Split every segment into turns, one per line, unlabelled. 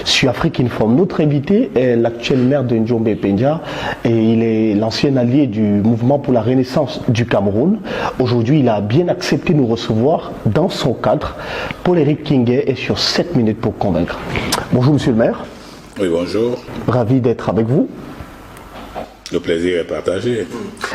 sur Afrique Informe. Notre invité est l'actuel maire de Njombe Pendia et il est l'ancien allié du mouvement pour la renaissance du Cameroun. Aujourd'hui, il a bien accepté de nous recevoir dans son cadre. Paul-Éric Kingay est sur 7 minutes pour convaincre. Bonjour monsieur le maire.
Oui, bonjour.
Ravi d'être avec vous.
Le plaisir est partagé.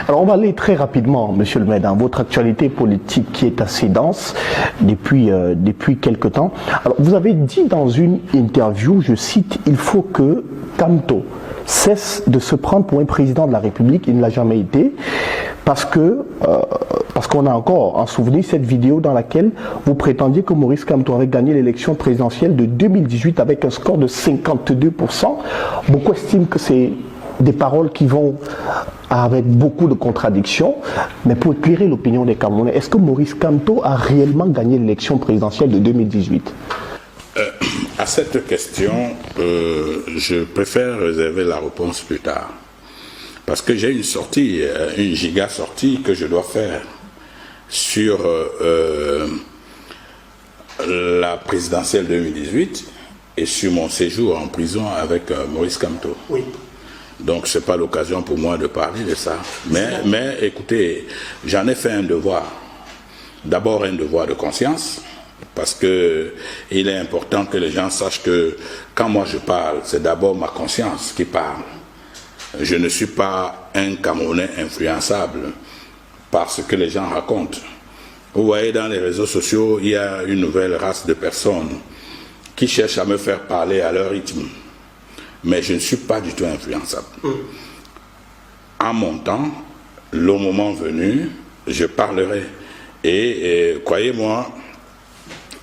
Alors on va aller très rapidement, monsieur le maire, dans votre actualité politique qui est assez dense depuis quelque temps. Alors vous avez dit dans une interview, je cite, « Il faut que Kamto cesse de se prendre pour un président de la République, il ne l'a jamais été, parce qu'on a encore en souvenir cette vidéo dans laquelle vous prétendiez que Maurice Kamto avait gagné l'élection présidentielle de 2018 avec un score de 52%. Beaucoup estiment que c'est des paroles qui vont avec beaucoup de contradictions, mais pour éclairer l'opinion des Camerounais, est-ce que Maurice Kamto a réellement gagné l'élection présidentielle de 2018 ?
À cette question, je préfère réserver la réponse plus tard. Parce que j'ai une sortie, une giga sortie que je dois faire sur la présidentielle 2018 et sur mon séjour en prison avec Maurice Kamto.
Oui.
Donc ce n'est pas l'occasion pour moi de parler de ça. Mais écoutez, j'en ai fait un devoir. D'abord un devoir de conscience, parce qu'il est important que les gens sachent que quand moi je parle, c'est d'abord ma conscience qui parle. Je ne suis pas un Camerounais influençable par ce que les gens racontent. Vous voyez, dans les réseaux sociaux, il y a une nouvelle race de personnes qui cherchent à me faire parler à leur rythme. Mais je ne suis pas du tout influençable. En mon temps, le moment venu, je parlerai. Et croyez-moi,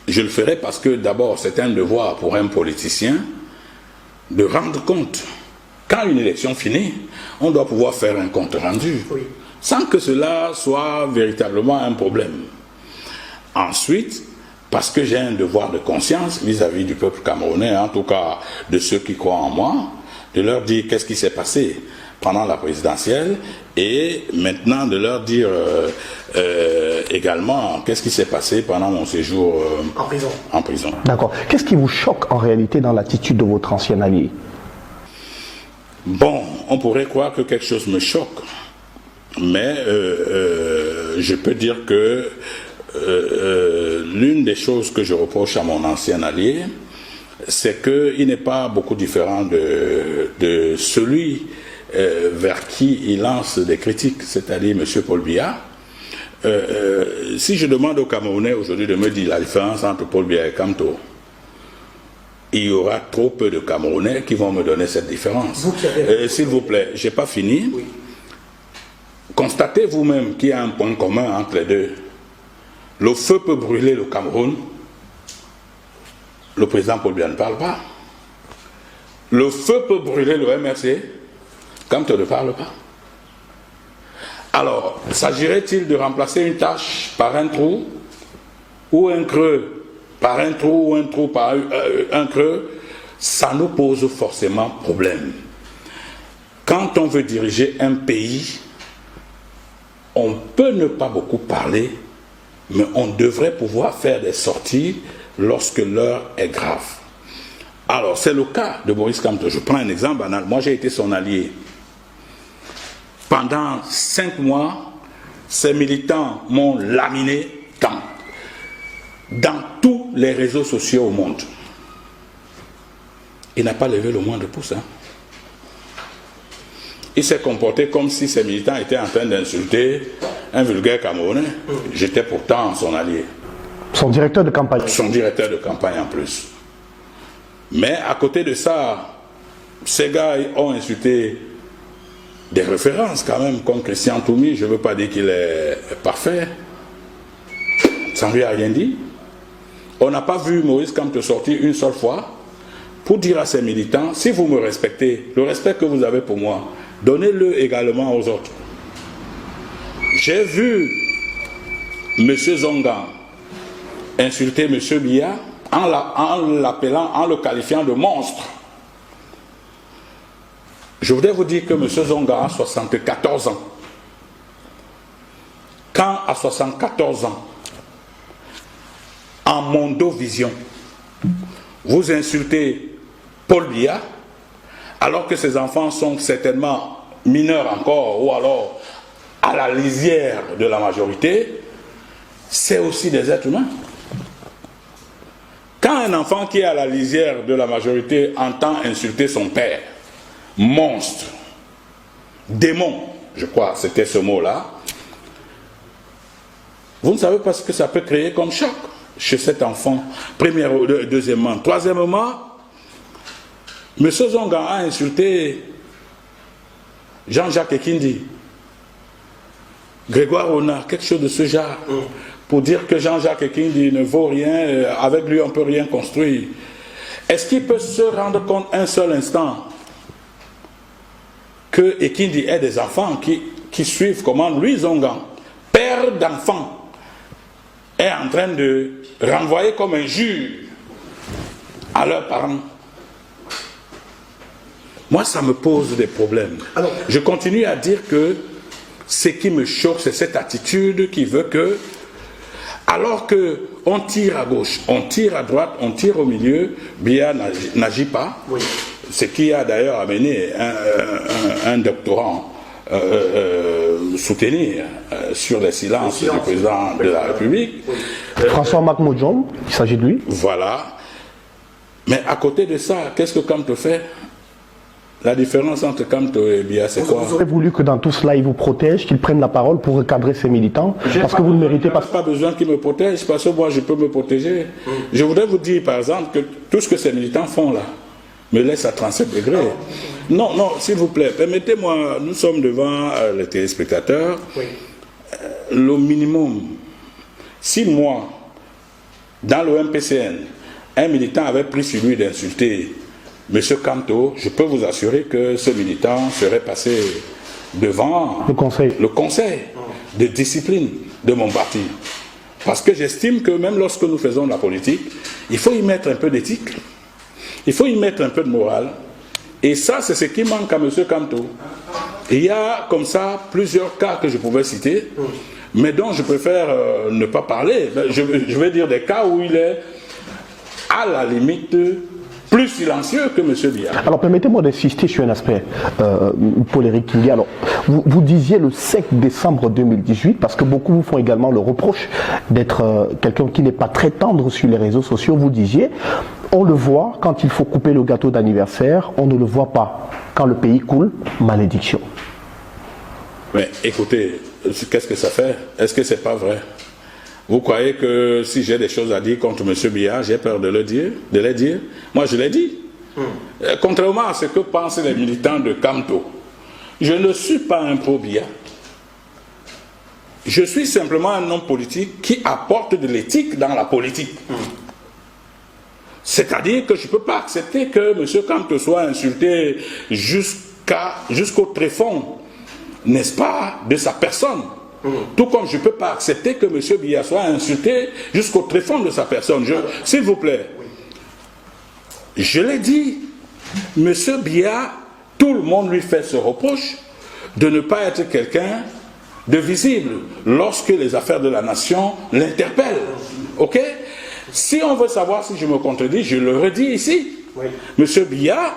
je le ferai parce que d'abord, c'est un devoir pour un politicien de rendre compte. Quand une élection finit, on doit pouvoir faire un compte rendu, sans que cela soit véritablement un problème. Ensuite, parce que j'ai un devoir de conscience vis-à-vis du peuple camerounais, en tout cas de ceux qui croient en moi, de leur dire qu'est-ce qui s'est passé pendant la présidentielle et maintenant de leur dire également qu'est-ce qui s'est passé pendant mon séjour en prison.
D'accord. Qu'est-ce qui vous choque en réalité dans l'attitude de votre ancien allié ?
Bon, on pourrait croire que quelque chose me choque, mais je peux dire que l'une des choses que je reproche à mon ancien allié, c'est qu'il n'est pas beaucoup différent de celui vers qui il lance des critiques, c'est-à-dire M. Paul Biya. Si je demande aux Camerounais aujourd'hui de me dire la différence entre Paul Biya et Kamto, il y aura trop peu de Camerounais qui vont me donner cette différence. S'il vous plaît, je n'ai pas fini. Oui. Constatez vous-même qu'il y a un point commun entre les deux. Le feu peut brûler le Cameroun. Le président Paul Biya ne parle pas. Le feu peut brûler le MRC. Kamto ne parle pas. Alors, s'agirait-il de remplacer une tâche par un trou ou un creux par un trou ou un trou par un creux? Ça nous pose forcément problème. Quand on veut diriger un pays, on peut ne pas beaucoup parler, mais on devrait pouvoir faire des sorties lorsque l'heure est grave. Alors, c'est le cas de Maurice Kamto. Je prends un exemple banal. Moi, j'ai été son allié. Pendant 5 mois, ces militants m'ont laminé dans tous les réseaux sociaux au monde. Il n'a pas levé le moindre pouce. Il s'est comporté comme si ces militants étaient en train d'insulter un vulgaire Camerounais. J'étais pourtant son allié.
Son directeur de campagne.
Son directeur de campagne en plus. Mais à côté de ça, ces gars ont insulté des références quand même, comme Christian Toumi. Je ne veux pas dire qu'il est parfait. Ça ne lui a rien dit. On n'a pas vu Maurice Kamto sortir une seule fois pour dire à ses militants, si vous me respectez, le respect que vous avez pour moi, donnez-le également aux autres. J'ai vu M. Zonga insulter M. Biya en l'appelant, en le qualifiant de monstre. Je voudrais vous dire que M. Zonga a 74 ans. Quand à 74 ans, en mondovision, vous insultez Paul Biya, alors que ces enfants sont certainement mineurs encore, ou alors à la lisière de la majorité, c'est aussi des êtres humains. Quand un enfant qui est à la lisière de la majorité entend insulter son père, monstre, démon, je crois c'était ce mot-là, vous ne savez pas ce que ça peut créer comme choc chez cet enfant, deuxièmement. Troisièmement, M. Zonga a insulté Jean-Jacques Ekindi, Grégoire Ona, quelque chose de ce genre, pour dire que Jean-Jacques Ekindi ne vaut rien, avec lui on ne peut rien construire. Est-ce qu'il peut se rendre compte un seul instant que Ekindi ait des enfants qui suivent comment lui Zonga, père d'enfants, est en train de renvoyer comme injure à leurs parents? Moi, ça me pose des problèmes. Alors, je continue à dire que ce qui me choque, c'est cette attitude qui veut que, alors qu'on tire à gauche, on tire à droite, on tire au milieu, Biya n'agit pas, oui. Ce qui a d'ailleurs amené un doctorant soutenir sur les silences du président de la République.
Oui. François Makmoudjon, il s'agit de lui.
Voilà. Mais à côté de ça, qu'est-ce que Kamto fait? La différence entre Kamto et Biya, c'est quoi?
Vous aurez voulu que dans tout cela, il vous protège, qu'il prenne la parole pour recadrer ses militants, parce que vous ne méritez pas.
Je n'ai pas besoin qu'il me protège, parce que moi, je peux me protéger. Je voudrais vous dire, par exemple, que tout ce que ces militants font là me laisse à 37 degrés. Non, non, s'il vous plaît, permettez-moi, nous sommes devant les téléspectateurs. Oui. Le minimum, si moi, dans le MPCN, un militant avait pris sur lui d'insulter M. Kamto, je peux vous assurer que ce militant serait passé devant le conseil de discipline de mon parti. Parce que j'estime que même lorsque nous faisons de la politique, il faut y mettre un peu d'éthique, il faut y mettre un peu de morale. Et ça, c'est ce qui manque à M. Kamto. Il y a comme ça plusieurs cas que je pouvais citer, mais dont je préfère ne pas parler. Je vais dire des cas où il est à la limite plus silencieux que M. Biya.
Alors permettez-moi d'insister sur un aspect, Paul-Éric Kindia. Alors, vous disiez le 5 décembre 2018, parce que beaucoup vous font également le reproche d'être quelqu'un qui n'est pas très tendre sur les réseaux sociaux, vous disiez, on le voit quand il faut couper le gâteau d'anniversaire, on ne le voit pas quand le pays coule, malédiction.
Mais écoutez, qu'est-ce que ça fait? Est-ce que c'est pas vrai? Vous croyez que si j'ai des choses à dire contre M. Biya, j'ai peur de les dire? Moi, je l'ai dit. Contrairement à ce que pensent les militants de Kamto, je ne suis pas un pro-Biya. Je suis simplement un homme politique qui apporte de l'éthique dans la politique. C'est-à-dire que je ne peux pas accepter que M. Kamto soit insulté jusqu'au tréfonds, n'est-ce pas, de sa personne. Tout comme je ne peux pas accepter que M. Biya soit insulté jusqu'au tréfonds de sa personne. S'il vous plaît, je l'ai dit, M. Biya, tout le monde lui fait ce reproche de ne pas être quelqu'un de visible lorsque les affaires de la nation l'interpellent. Ok? Si on veut savoir si je me contredis, je le redis ici. Oui. M. Biya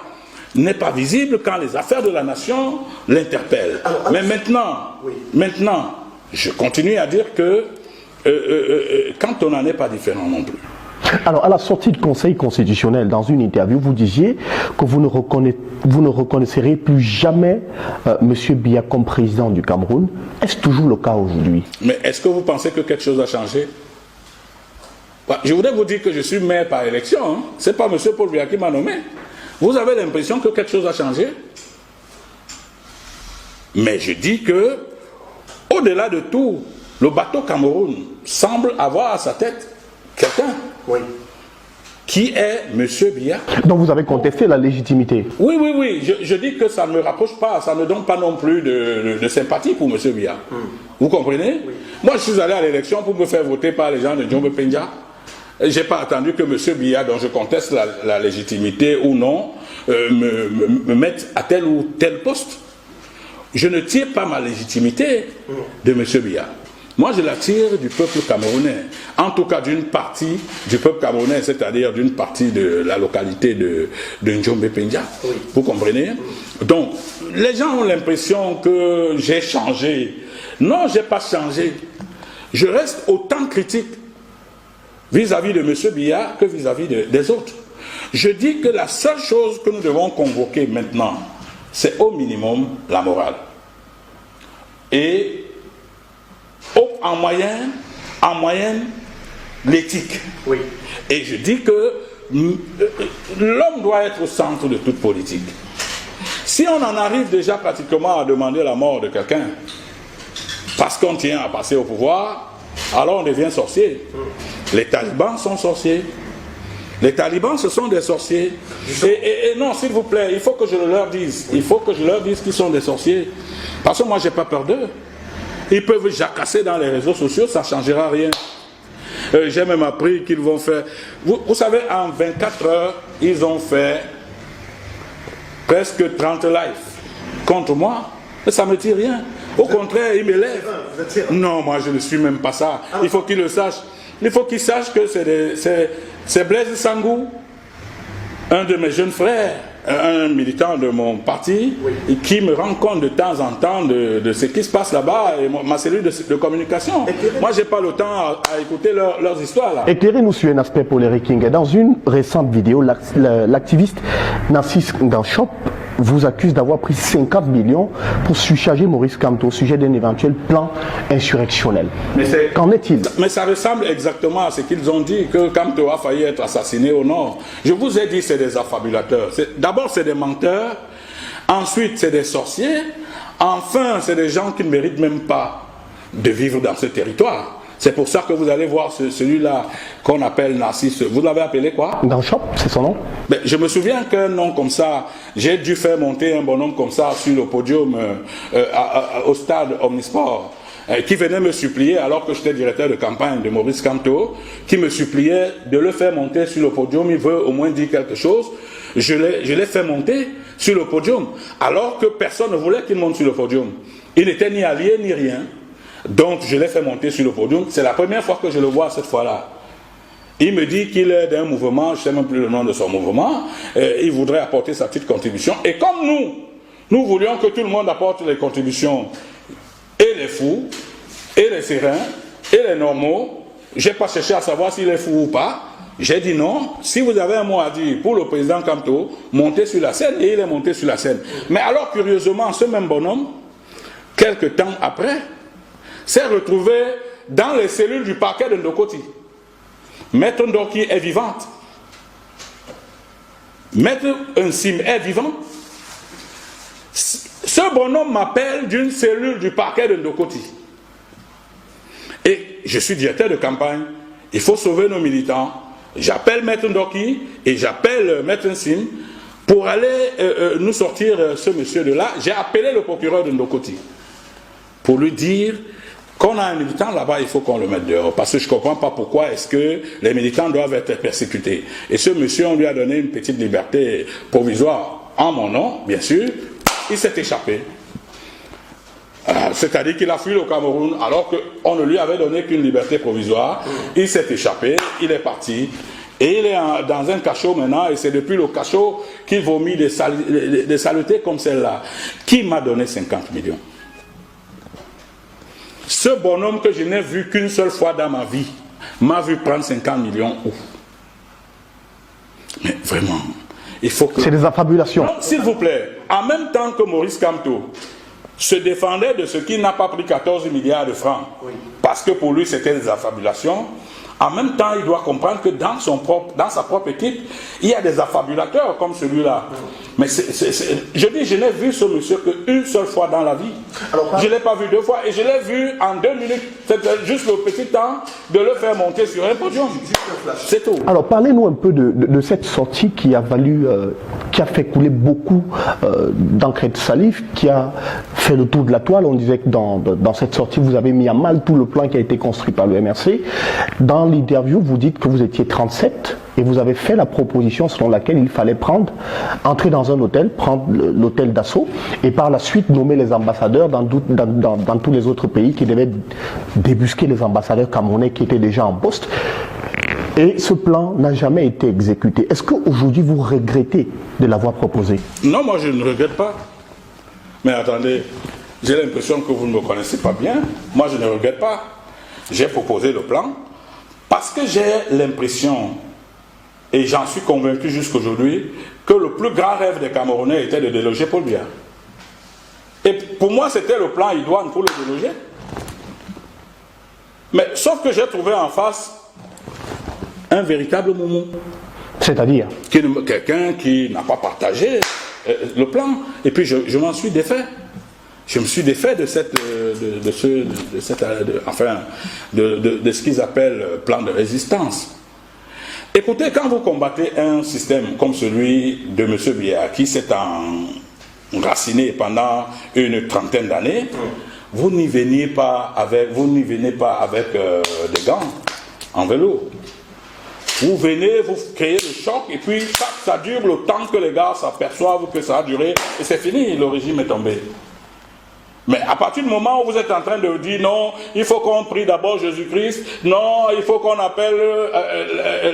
n'est pas visible quand les affaires de la nation l'interpellent. Mais maintenant, je continue à dire que quand on n'en est pas différent non plus.
Alors, à la sortie du Conseil constitutionnel, dans une interview, vous disiez que vous ne reconnaîtrez plus jamais M. Biya comme président du Cameroun. Est-ce toujours le cas aujourd'hui?
Mais est-ce que vous pensez que quelque chose a changé? Je voudrais vous dire que je suis maire par élection. Hein. Ce n'est pas M. Paul Biya qui m'a nommé. Vous avez l'impression que quelque chose a changé? Mais je dis que, au-delà de tout, le bateau Cameroun semble avoir à sa tête quelqu'un. Oui. Qui est M. Biya.
Donc vous avez contesté la légitimité?
Oui, oui, oui. Je dis que ça ne me rapproche pas, ça ne donne pas non plus de sympathie pour M. Biya. Vous comprenez? Oui. Moi, je suis allé à l'élection pour me faire voter par les gens de Djombe Penja. Je n'ai pas attendu que M. Biya, dont je conteste la légitimité ou non, me mette à tel ou tel poste. Je ne tire pas ma légitimité de M. Biya. Moi, je l'attire du peuple camerounais. En tout cas, d'une partie du peuple camerounais, c'est-à-dire d'une partie de la localité de Njombe Pendia. Oui. Vous comprenez? Donc, les gens ont l'impression que j'ai changé. Non, je n'ai pas changé. Je reste autant critique vis-à-vis de M. Biya que vis-à-vis des autres. Je dis que la seule chose que nous devons convoquer maintenant, c'est au minimum la morale. Et en moyenne, l'éthique. Oui. Et je dis que l'homme doit être au centre de toute politique. Si on en arrive déjà pratiquement à demander la mort de quelqu'un, parce qu'on tient à passer au pouvoir, alors on devient sorcier. Les talibans sont sorciers. Les talibans, ce sont des sorciers. Et non, s'il vous plaît, il faut que je leur dise. Il faut que je leur dise qu'ils sont des sorciers. Parce que moi, je n'ai pas peur d'eux. Ils peuvent jacasser dans les réseaux sociaux, ça ne changera rien. J'ai même appris qu'ils vont faire... Vous savez, en 24 heures, ils ont fait presque 30 lives contre moi. Ça ne me dit rien. Au contraire, ils m'élèvent. Non, moi, je ne suis même pas ça. Il faut qu'ils le sachent. Il faut qu'ils sachent que c'est Blaise Sangou, un de mes jeunes frères, un militant de mon parti, oui, qui me rend compte de temps en temps de ce qui se passe là-bas, et ma cellule de communication. Moi, je n'ai pas le temps à écouter leurs histoires là.
Éclairez-nous sur un aspect pour les King. Dans une récente vidéo, l'activiste Narcisse Nganchop vous accuse d'avoir pris 50 millions pour surcharger Maurice Kamto au sujet d'un éventuel plan insurrectionnel. Qu'en est-il?
Mais ça ressemble exactement à ce qu'ils ont dit, que Kamto a failli être assassiné au nord. Je vous ai dit, c'est des affabulateurs. D'abord, c'est des menteurs. Ensuite, c'est des sorciers. Enfin, c'est des gens qui ne méritent même pas de vivre dans ce territoire. C'est pour ça que vous allez voir celui-là qu'on appelle Narcisse. Vous l'avez appelé quoi?
Nganchop, c'est son nom.
Mais je me souviens qu'un nom comme ça, j'ai dû faire monter un bonhomme comme ça sur le podium au stade Omnisport, qui venait me supplier, alors que j'étais directeur de campagne de Maurice Kamto, qui me suppliait de le faire monter sur le podium. Il veut au moins dire quelque chose. Je l'ai fait monter sur le podium, alors que personne ne voulait qu'il monte sur le podium. Il n'était ni allié ni rien. Donc je l'ai fait monter sur le podium. C'est la première fois que je le vois cette fois-là. Il me dit qu'il est d'un mouvement, je ne sais même plus le nom de son mouvement, il voudrait apporter sa petite contribution. Et comme nous voulions que tout le monde apporte les contributions, et les fous, et les sereins, et les normaux, je n'ai pas cherché à savoir s'il est fou ou pas. J'ai dit non, si vous avez un mot à dire pour le président Kamto, montez sur la scène, et il est monté sur la scène. Mais alors, curieusement, ce même bonhomme, quelques temps après, s'est retrouvé dans les cellules du parquet de Ndokoti. Maître Ndoki est vivante. Maître Nsim est vivant. Ce bonhomme m'appelle d'une cellule du parquet de Ndokoti. Et je suis directeur de campagne. Il faut sauver nos militants. J'appelle Maître Ndoki et j'appelle Maître Nsim pour aller nous sortir ce monsieur de là. J'ai appelé le procureur de Ndokoti pour lui dire qu'on a un militant là-bas, il faut qu'on le mette dehors. Parce que je ne comprends pas pourquoi est-ce que les militants doivent être persécutés. Et ce monsieur, on lui a donné une petite liberté provisoire en mon nom, bien sûr. Il s'est échappé. C'est-à-dire qu'il a fui le Cameroun alors qu'on ne lui avait donné qu'une liberté provisoire. Il s'est échappé, il est parti. Et il est dans un cachot maintenant, et c'est depuis le cachot qu'il vomit des saletés comme celle-là. Qui m'a donné 50 millions? Ce bonhomme que je n'ai vu qu'une seule fois dans ma vie m'a vu prendre 50 millions où? Mais vraiment, il faut que...
C'est des affabulations.
S'il vous plaît, en même temps que Maurice Kamto se défendait de ce qu'il n'a pas pris 14 milliards de francs, oui, parce que pour lui c'était des affabulations, en même temps il doit comprendre que dans sa propre équipe, il y a des affabulateurs comme celui-là. Oui. Mais je dis, je n'ai vu ce monsieur qu'une seule fois dans la vie. Alors, je ne l'ai pas vu deux fois, et je l'ai vu en 2 minutes. C'était juste le petit temps de le faire monter sur un podium. C'est tout.
Alors parlez-nous un peu de cette sortie qui a fait couler beaucoup d'encre de salive, qui a fait le tour de la toile. On disait que dans cette sortie, vous avez mis à mal tout le plan qui a été construit par le MRC. Dans l'interview, vous dites que vous étiez 37 et vous avez fait la proposition selon laquelle il fallait entrer dans un hôtel, prendre l'hôtel d'assaut, et par la suite nommer les ambassadeurs dans tous les autres pays qui devaient débusquer les ambassadeurs camerounais qui étaient déjà en poste. Et ce plan n'a jamais été exécuté. Est-ce qu'aujourd'hui vous regrettez de l'avoir proposé?
Non, moi je ne regrette pas. Mais attendez, j'ai l'impression que vous ne me connaissez pas bien. Moi je ne regrette pas. J'ai proposé le plan parce que j'ai l'impression, et j'en suis convaincu jusqu'aujourd'hui, que le plus grand rêve des Camerounais était de déloger Paul Biya. Et pour moi c'était le plan idoine pour le déloger. Mais sauf que j'ai trouvé en face un véritable moumou.
C'est-à-dire
quelqu'un qui n'a pas partagé le plan. Et puis je m'en suis défait. Je me suis défait de ce qu'ils appellent plan de résistance. Écoutez, quand vous combattez un système comme celui de M. Biya, qui s'est enraciné pendant une trentaine d'années, vous n'y venez pas avec des gants en vélo. Vous venez, vous créez le choc, et puis ça dure le temps que les gars s'aperçoivent que ça a duré, et c'est fini, le régime est tombé. Mais à partir du moment où vous êtes en train de dire non, il faut qu'on prie d'abord Jésus-Christ, non, il faut qu'on appelle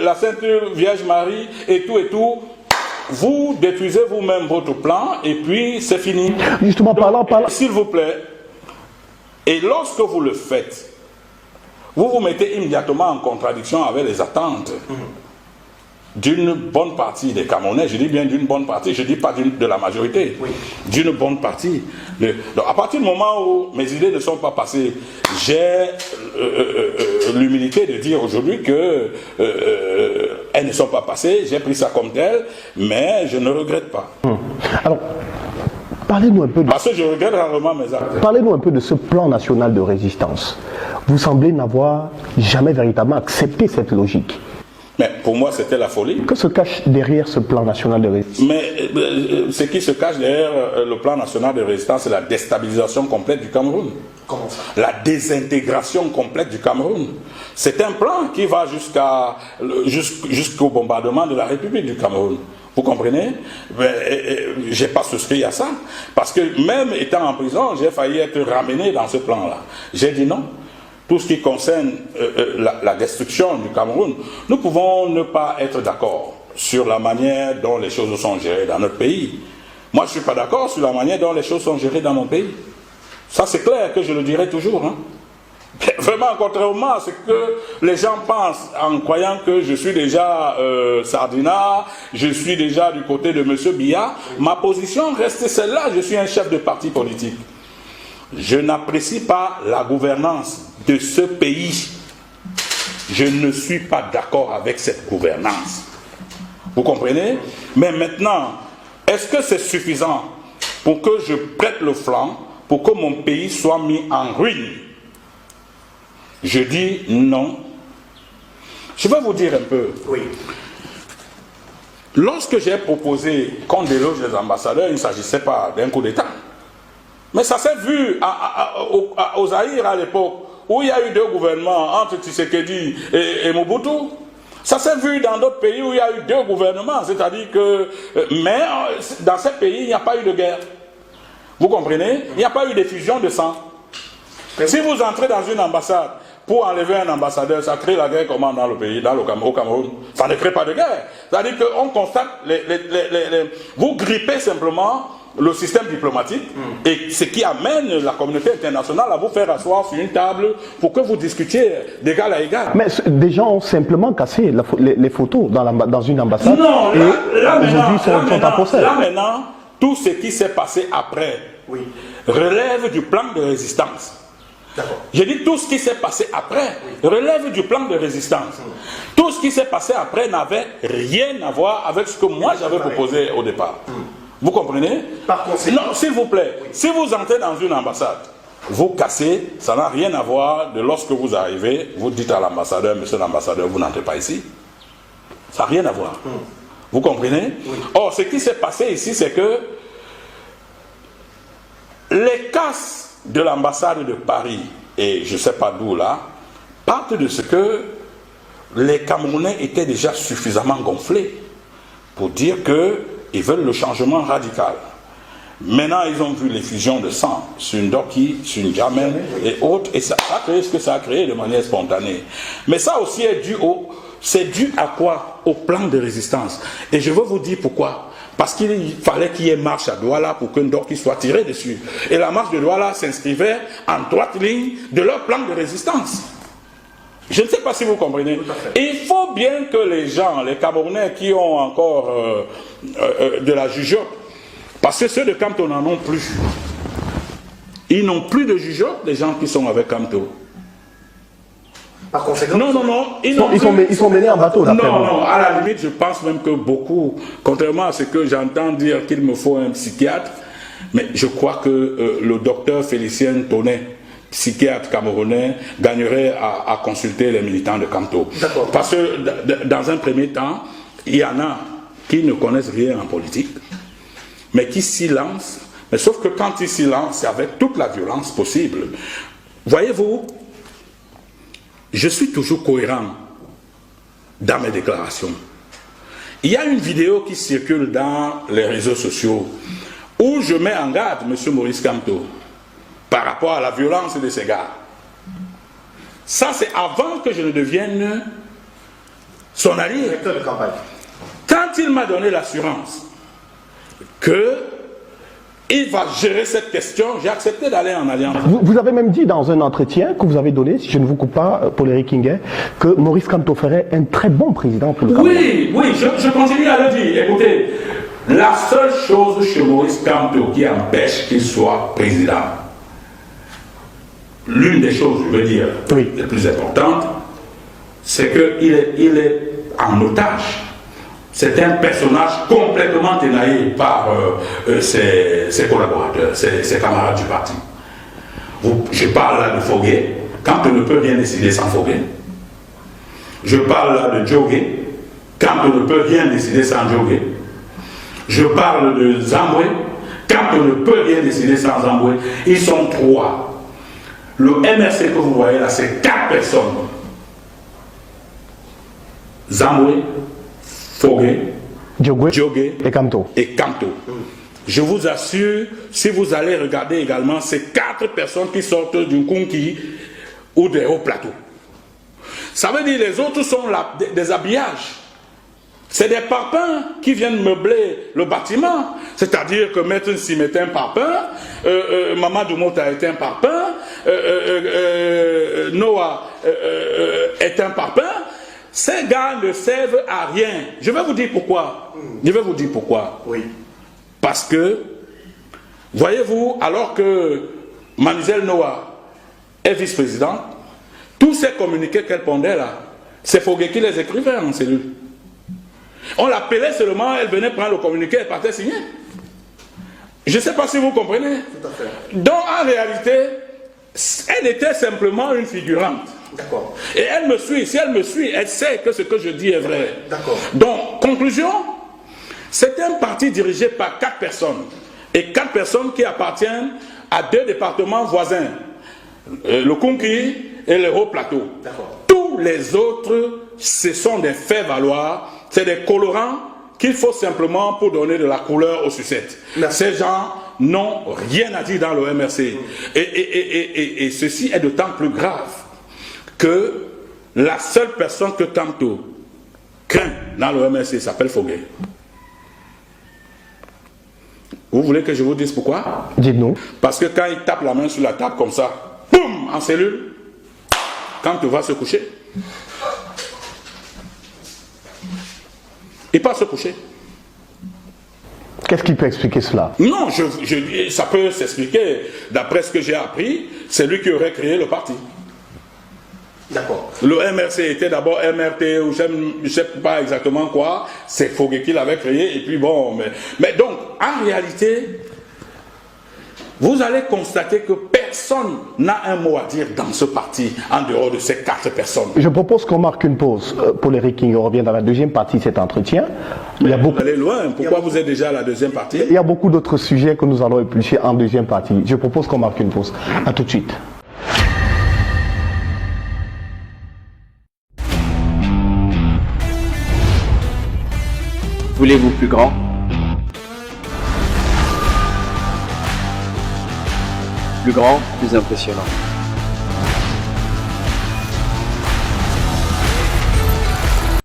la Sainte Vierge Marie, et tout, vous détruisez vous-même votre plan, et puis c'est fini.
Justement, parlant.
S'il vous plaît, et lorsque vous le faites, vous vous mettez immédiatement en contradiction avec les attentes d'une bonne partie des Camerounais. Je dis bien d'une bonne partie, je ne dis pas de la majorité, d'une bonne partie. Donc à partir du moment où mes idées ne sont pas passées, j'ai l'humilité de dire aujourd'hui qu'elles ne sont pas passées, j'ai pris ça comme tel, mais je ne regrette pas.
Alors, parlez-nous un peu
parce que je regrette rarement mes actes.
Parlez-nous un peu de ce plan national de résistance. Vous semblez n'avoir jamais véritablement accepté cette logique.
Mais pour moi, c'était la folie.
Que se cache derrière ce plan national de résistance?
Mais ce qui se cache derrière le plan national de résistance, c'est la déstabilisation complète du Cameroun.
Comment ça?
La désintégration complète du Cameroun. C'est un plan qui va jusqu'au bombardement de la République du Cameroun. Vous comprenez? Je n'ai pas souscrit à ça. Parce que même étant en prison, j'ai failli être ramené dans ce plan-là. J'ai dit non. Tout ce qui concerne la destruction du Cameroun, nous pouvons ne pas être d'accord sur la manière dont les choses sont gérées dans notre pays. Moi, je ne suis pas d'accord sur la manière dont les choses sont gérées dans mon pays. Ça, c'est clair que je le dirai toujours. Hein. Vraiment, contrairement à ce que les gens pensent en croyant que je suis déjà Sardinat, je suis déjà du côté de M. Biya, ma position reste celle-là. Je suis un chef de parti politique. Je n'apprécie pas la gouvernance de ce pays. Je ne suis pas d'accord avec cette gouvernance. Vous comprenez? Mais maintenant, est-ce que c'est suffisant pour que je prête le flanc, pour que mon pays soit mis en ruine? Je dis non. Je vais vous dire un peu.
Oui.
Lorsque j'ai proposé qu'on déloge les ambassadeurs, il ne s'agissait pas d'un coup d'État. Mais ça s'est vu au Zaïre à l'époque, où il y a eu deux gouvernements entre Tshisekedi et Mobutu. Ça s'est vu dans d'autres pays où il y a eu deux gouvernements, c'est-à-dire que... Mais dans ces pays, il n'y a pas eu de guerre. Vous comprenez? Il n'y a pas eu d'effusion de sang. Si vous entrez dans une ambassade pour enlever un ambassadeur, ça crée la guerre comment dans le pays, au Cameroun? Ça ne crée pas de guerre. C'est-à-dire qu'on constate... Vous grippez simplement le système diplomatique et ce qui amène la communauté internationale à vous faire asseoir sur une table pour que vous discutiez d'égal à égal.
Mais des gens ont simplement cassé les photos dans une ambassade.
Non, là
aujourd'hui sont en procès.
Là maintenant, tout ce qui s'est passé après relève du plan de résistance. J'ai dit tout ce qui s'est passé après relève du plan de résistance. Tout ce qui s'est passé après n'avait rien à voir avec ce que moi j'avais proposé au départ. Vous comprenez?
Par conséquent.
Non, s'il vous plaît, si vous entrez dans une ambassade, vous cassez, ça n'a rien à voir de lorsque vous arrivez, vous dites à l'ambassadeur, monsieur l'ambassadeur, vous n'entrez pas ici. Ça n'a rien à voir. Vous comprenez? Or, ce qui s'est passé ici, c'est que les casses de l'ambassade de Paris, et je ne sais pas d'où là, partent de ce que les Camerounais étaient déjà suffisamment gonflés pour dire qu'ils veulent le changement radical. Maintenant, ils ont vu l'effusion de sang sur une Doki, sur une Jamel et autres, et ça a créé ce que ça a créé de manière spontanée. Mais ça aussi est dû à quoi? Au plan de résistance. Et je veux vous dire pourquoi. Parce qu'il fallait qu'il y ait marche à Douala pour qu'un Doki soit tiré dessus. Et la marche de Douala s'inscrivait en droite ligne de leur plan de résistance. Je ne sais pas si vous comprenez. Il faut bien que les gens, les Camerounais qui ont encore de la jugeote, parce que ceux de Kamto n'en ont plus. Ils n'ont plus de jugeote, les gens qui sont avec Kamto.
Par conséquent,
ils sont menés en bateau.
Non, à la limite, je pense même que beaucoup, contrairement à ce que j'entends dire qu'il me faut un psychiatre, mais je crois que le docteur Félicien Tonnet, psychiatre camerounais, gagnerait à consulter les militants de Kamto. Parce que dans un premier temps, il y en a qui ne connaissent rien en politique, mais qui s'y lancent, mais sauf que quand ils s'y lancent, c'est avec toute la violence possible. Voyez-vous, je suis toujours cohérent dans mes déclarations. Il y a une vidéo qui circule dans les réseaux sociaux où je mets en garde M. Maurice Kamto par rapport à la violence de ces gars. Ça, c'est avant que je ne devienne son allié.
directeur de campagne.
Quand il m'a donné l'assurance qu'il va gérer cette question, j'ai accepté d'aller en alliance.
Vous avez même dit dans un entretien que vous avez donné, si je ne vous coupe pas, Paul Éric Kinguet, que Maurice Kamto ferait un très bon président pour le Cameroun.
Oui, je continue à le dire. Écoutez, la seule chose chez Maurice Kamto qui empêche qu'il soit président, l'une des choses, je veux dire, les plus importantes, c'est qu'il est en otage. C'est un personnage complètement énaillé par ses collaborateurs, ses camarades du parti. Je parle là de Foguet, quand on ne peut rien décider sans Foguet. Je parle là de Djogé, quand on ne peut rien décider sans Djogé. Je parle de Zamboué, quand on ne peut rien décider sans Zamboué. Ils sont trois. Le MRC que vous voyez là, c'est 4 personnes. Zamboué, Fogué, Djogé
et Kamto.
Je vous assure, si vous allez regarder également, ces 4 personnes qui sortent du Kunki ou des hauts plateaux. Ça veut dire les autres sont là, des habillages. C'est des parpaings qui viennent meubler le bâtiment. C'est-à-dire que Maître Sim est un parpaing, Mamadou Mota est un parpaing, Noah est un parpaing. Ces gars ne servent à rien. Je vais vous dire pourquoi.
Oui.
Parce que, voyez-vous, alors que Manuzel Noah est vice-présidente, tous ces communiqués qu'elle pondait là, c'est Foguet qui les écrivait en cellule. On l'appelait seulement, elle venait prendre le communiqué, elle partait signer. Je ne sais pas si vous comprenez.
Tout à fait.
Donc, en réalité, elle était simplement une figurante.
D'accord.
Et elle me suit. Si elle me suit, elle sait que ce que je dis est vrai.
D'accord.
Donc, conclusion, c'est un parti dirigé par 4 personnes. Et 4 personnes qui appartiennent à 2 départements voisins. Le Kunki et le Haut-Plateau. Tous les autres, ce sont des faits-valoir. C'est des colorants qu'il faut simplement pour donner de la couleur aux sucettes. Ces gens n'ont rien à dire dans le MRC. Et ceci est d'autant plus grave que la seule personne que Kamto craint dans le MRC s'appelle Foguet. Vous voulez que je vous dise pourquoi?
Dites-nous.
Parce que quand il tape la main sur la table comme ça, boum, en cellule, Kamto va se coucher. Il part se coucher.
Qu'est-ce qui peut expliquer cela?
Non, ça peut s'expliquer. D'après ce que j'ai appris, c'est lui qui aurait créé le parti.
D'accord.
Le MRC était d'abord MRT ou je ne sais pas exactement quoi. C'est Foguet qui l'avait créé. Et puis bon, mais donc, en réalité, vous allez constater que personne n'a un mot à dire dans ce parti en dehors de ces 4 personnes.
Je propose qu'on marque une pause. Paul Éric Kinguet, on revient dans la deuxième partie de cet entretien.
Vous allez loin. Pourquoi vous êtes déjà à la deuxième partie?
Il y a beaucoup d'autres sujets que nous allons éplucher en deuxième partie. Je propose qu'on marque une pause. À tout de suite.
Voulez-vous plus grand? Plus grand, plus impressionnant.